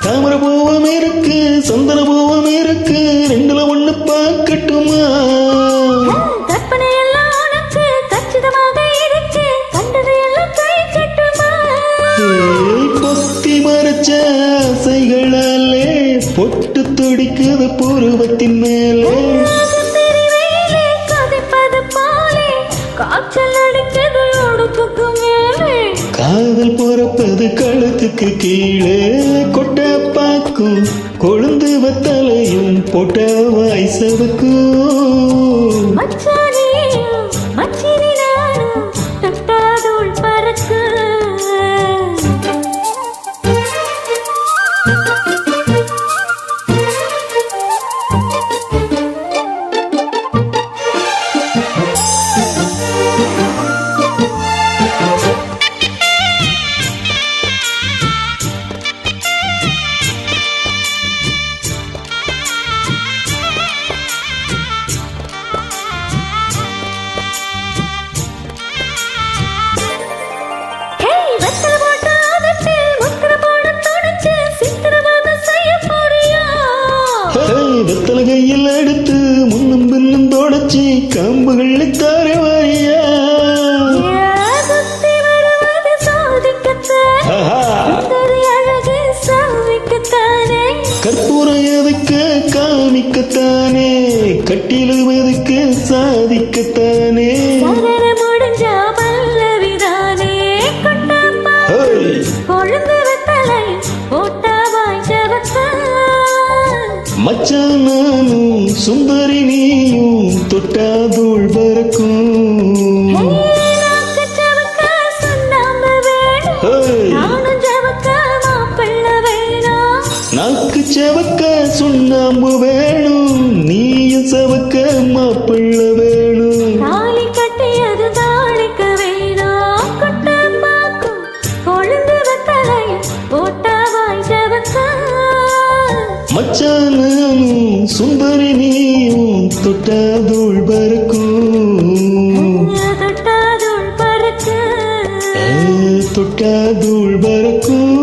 தாமரபூவம் இருக்கு, சந்தன பூவம் இருக்கு, ரெண்டுல ஒண்ணு பார்க்கட்டுமா? கற்பனை எல்லாம் உனக்கு கச்சிதமாக இருக்கு, கண்டது எல்லாம் கை கட்டுமா? பொத்தி மறைச்ச ஆசைகளாலே பொட்டு துடிக்குது பூர்வத்தின் மேலே, கதைப்பது போலே காய்ச்சல் அடிக்கிறது உடுப்புக்கு மேலே, காதல் பொறப்பது கழுத்துக்கு கீழே, கொட்ட பாக்கும் கொழுந்து வத்தலையும் போட்ட வாய்சவுக்கும், மச்சானியும் மச்சினி நானும் தொட்டாதோள் பறக்கு. வெத்தல கையில் எடுத்து முன்னும் பின்னும் தொடச்சி கம்புகள் தார வாரியா, கற்பூரம் எதுக்கு காமிக்கத்தானே, கட்டிலும் எதுக்கு சாதிக்கத்தானே, மச்சான் நானும் சுந்தரி நீயும் தொட்டாதூள் பறக்கும், நாக்கு செவக்க சுண்ணாம்பு வேணும், நீயும் செவக்க மாப்பிள்ள வேணும், தாலி கட்டியது தாளிக்க வேணும், கொட்டம்பாக்கும் கொழுந்து வத்தலை போட்டாவாய் செவக்க, மச்சான் நானும் சுந்தரி நீயும் தொட்டாதூள் பறக்கும், தொட்டாதூள் பறக்கு, தொட்டாதூள் பறக்கும்.